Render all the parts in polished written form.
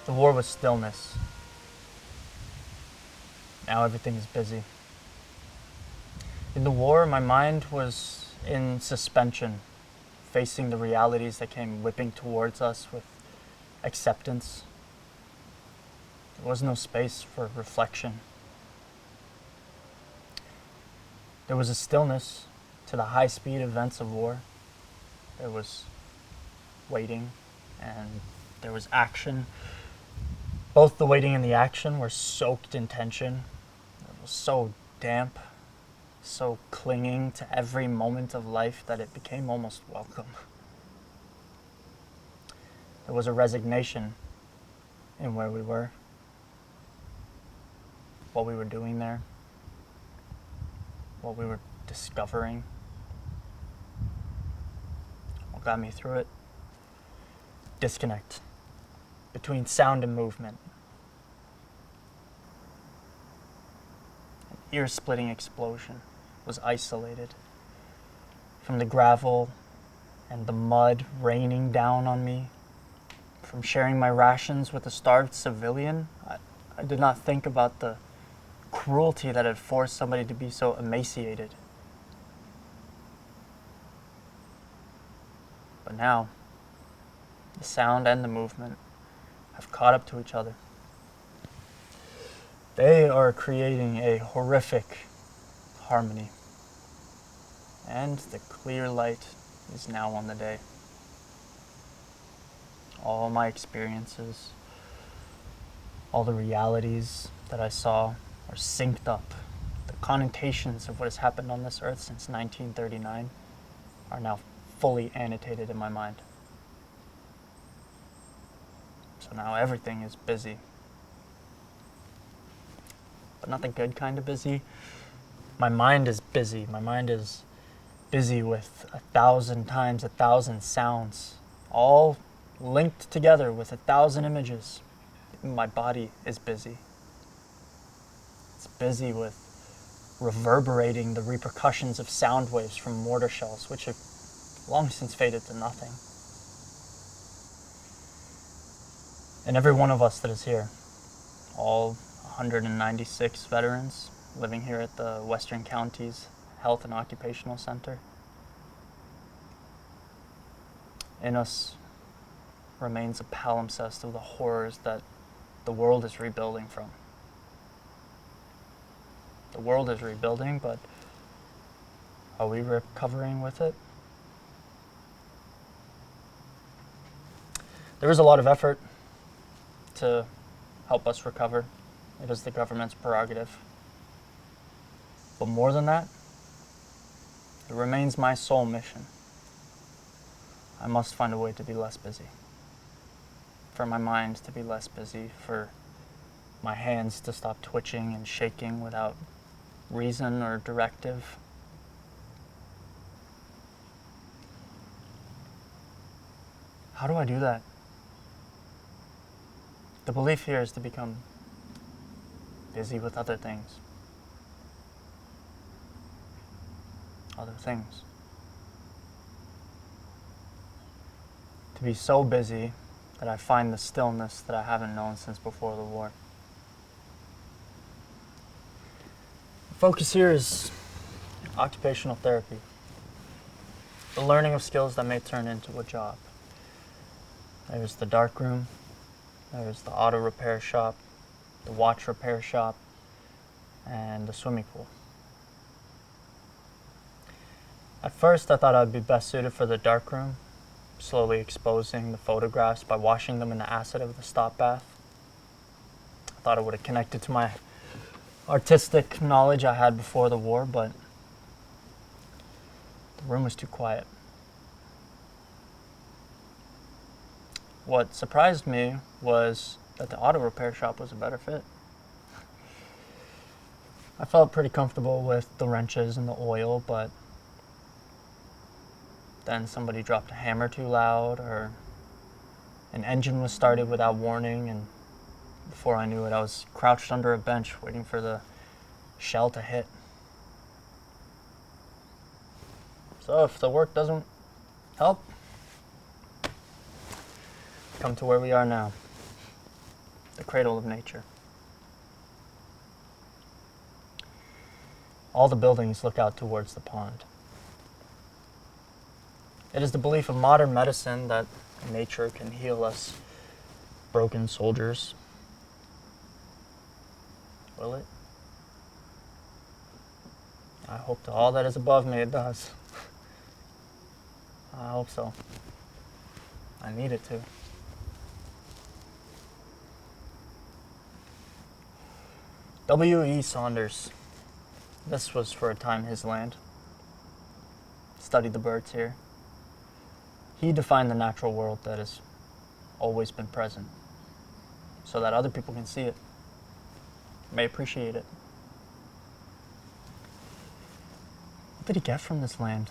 The war was stillness. Now everything is busy. In the war, my mind was in suspension, facing the realities that came whipping towards us with acceptance. There was no space for reflection. There was a stillness to the high-speed events of war. There was waiting and there was action. Both the waiting and the action were soaked in tension. It was so damp, so clinging to every moment of life that it became almost welcome. There was a resignation in where we were, what we were doing there, what we were discovering. What got me through it? Disconnect between sound and movement. An ear-splitting explosion was isolated from the gravel and the mud raining down on me. From sharing my rations with a starved civilian, I did not think about the cruelty that had forced somebody to be so emaciated. But now, the sound and the movement have caught up to each other. They are creating a horrific harmony. And the clear light is now on the day. All my experiences, all the realities that I saw are synced up. The connotations of what has happened on this earth since 1939 are now fully annotated in my mind. So now everything is busy. But not the good kind of busy. My mind is busy. My mind is busy with 1,000 times 1,000 sounds, all linked together with 1,000 images. My body is busy. It's busy with reverberating the repercussions of sound waves from mortar shells, which have long since faded to nothing. And every one of us that is here, all 196 veterans living here at the Western Counties Health and Occupational Center, in us remains a palimpsest of the horrors that the world is rebuilding from. The world is rebuilding, but are we recovering with it? There is a lot of effort to help us recover. It is the government's prerogative. But more than that, it remains my sole mission. I must find a way to be less busy. For my mind to be less busy, for my hands to stop twitching and shaking without reason or directive. How do I do that? The belief here is to become busy with other things. Other things. To be so busy that I find the stillness that I haven't known since before the war. The focus here is occupational therapy. The learning of skills that may turn into a job. There's the dark room. There's the auto repair shop, the watch repair shop, and the swimming pool. At first, I thought I'd be best suited for the dark room, slowly exposing the photographs by washing them in the acid of the stop bath. I thought it would have connected to my artistic knowledge I had before the war, but the room was too quiet. What surprised me was that the auto repair shop was a better fit. I felt pretty comfortable with the wrenches and the oil, but then somebody dropped a hammer too loud, or an engine was started without warning, and before I knew it, I was crouched under a bench waiting for the shell to hit. So if the work doesn't help, come to where we are now. the cradle of nature. All the buildings look out towards the pond. It is the belief of modern medicine that nature can heal us broken soldiers. Will it? I hope to all that is above me it does. I hope so. I need it to. W.E. Saunders. This was for a time his land. Studied the birds here. He defined the natural world that has always been present so that other people can see it, may appreciate it. What did he get from this land?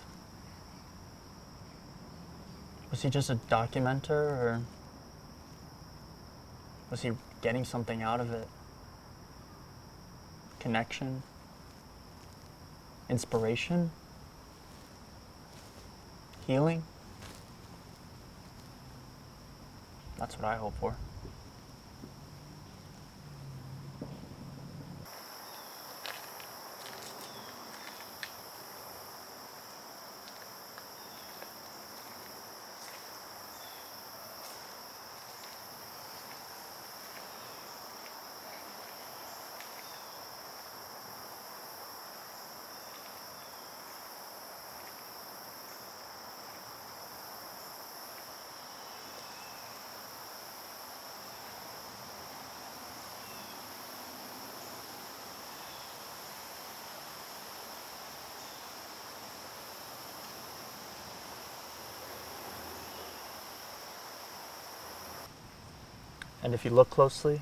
Was he just a documenter, or was he getting something out of it? Connection? Inspiration? Healing? That's what I hope for. And if you look closely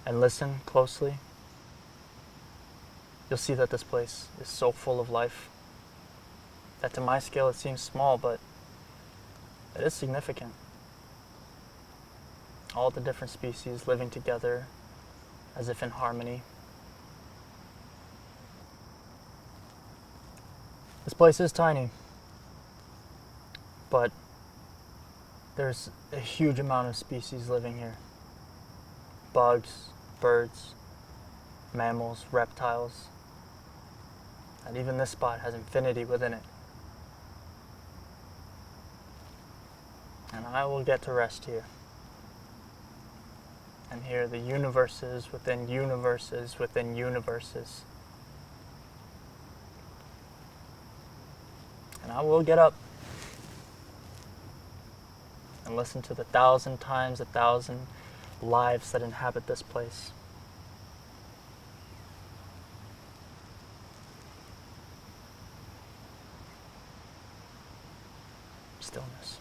and listen closely, you'll see that this place is so full of life that to my scale it seems small, but it is significant. All the different species living together as if in harmony. This place is tiny, but there's a huge amount of species living here. Bugs, birds, mammals, reptiles. And even this spot has infinity within it. And I will get to rest here. And hear the universes within universes within universes. And I will get up and listen to the 1,000 times 1,000 lives that inhabit this place. Stillness.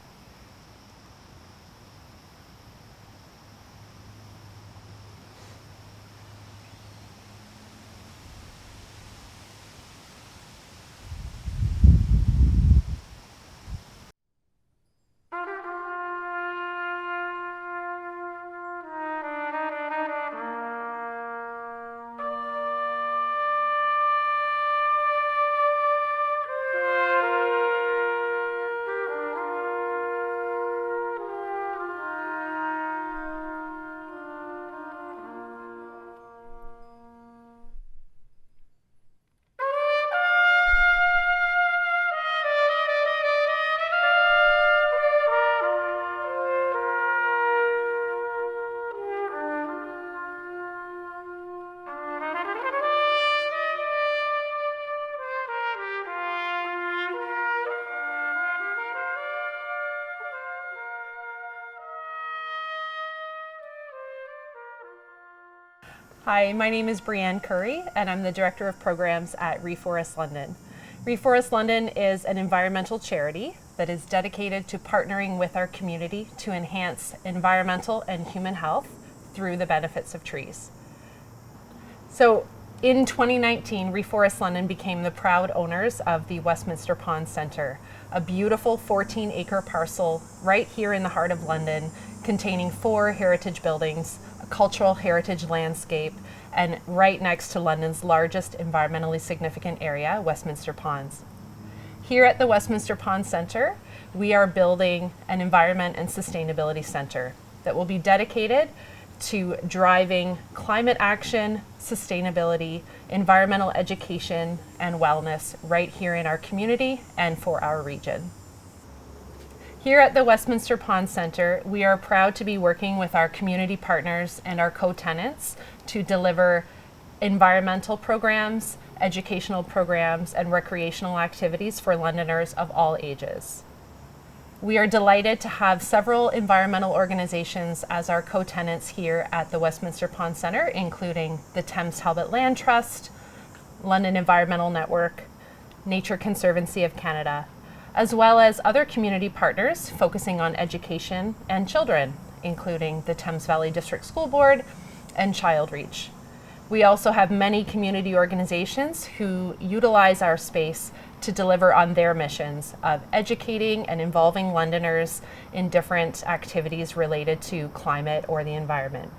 Hi, my name is Brianne Curry, and I'm the Director of Programs at Reforest London. Reforest London is an environmental charity that is dedicated to partnering with our community to enhance environmental and human health through the benefits of trees. So in 2019, Reforest London became the proud owners of the Westminster Pond Centre, a beautiful 14-acre parcel right here in the heart of London, containing 4 heritage buildings, a cultural heritage landscape, and right next to London's largest environmentally significant area, Westminster Ponds. Here at the Westminster Pond Centre, we are building an environment and sustainability centre that will be dedicated to driving climate action, sustainability, environmental education, and wellness right here in our community and for our region. Here at the Westminster Pond Center, we are proud to be working with our community partners and our co-tenants to deliver environmental programs, educational programs, and recreational activities for Londoners of all ages. We are delighted to have several environmental organizations as our co-tenants here at the Westminster Pond Center, including the Thames Talbot Land Trust, London Environmental Network, Nature Conservancy of Canada, as well as other community partners focusing on education and children, including the Thames Valley District School Board and Child Reach. We also have many community organizations who utilize our space to deliver on their missions of educating and involving Londoners in different activities related to climate or the environment.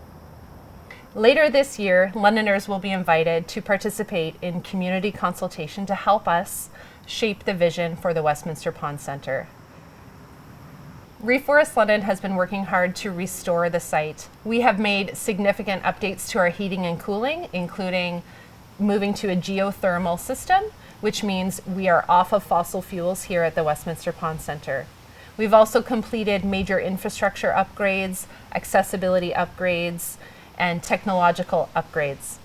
Later this year, Londoners will be invited to participate in community consultation to help us shape the vision for the Westminster Pond Center. Reforest London has been working hard to restore the site. We have made significant updates to our heating and cooling, including moving to a geothermal system, which means we are off of fossil fuels here at the Westminster Pond Center. We've also completed major infrastructure upgrades, accessibility upgrades, and technological upgrades.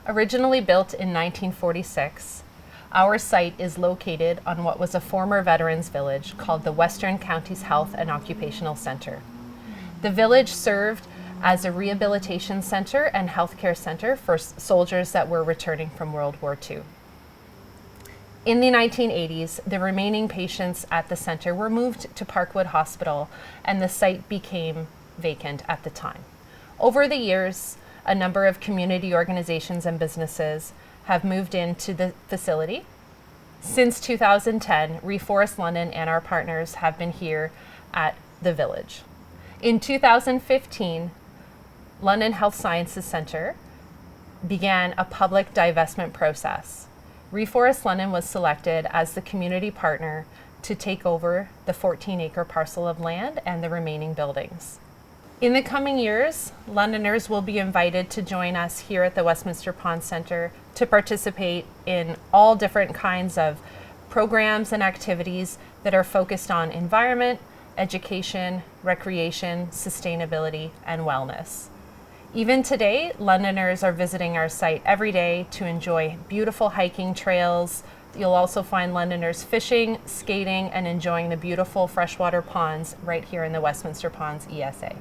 Originally built in 1946, our site is located on what was a former veterans village called the Western Counties Health and Occupational Center. The village served as a rehabilitation center and healthcare center for soldiers that were returning from World War II. In the 1980s, the remaining patients at the center were moved to Parkwood Hospital, and the site became vacant at the time. Over the years, a number of community organizations and businesses have moved into the facility. Since 2010, Reforest London and our partners have been here at the village. In 2015, London Health Sciences Centre began a public divestment process. Reforest London was selected as the community partner to take over the 14-acre parcel of land and the remaining buildings. In the coming years, Londoners will be invited to join us here at the Westminster Pond Center to participate in all different kinds of programs and activities that are focused on environment, education, recreation, sustainability, and wellness. Even today, Londoners are visiting our site every day to enjoy beautiful hiking trails. You'll also find Londoners fishing, skating, and enjoying the beautiful freshwater ponds right here in the Westminster Ponds ESA.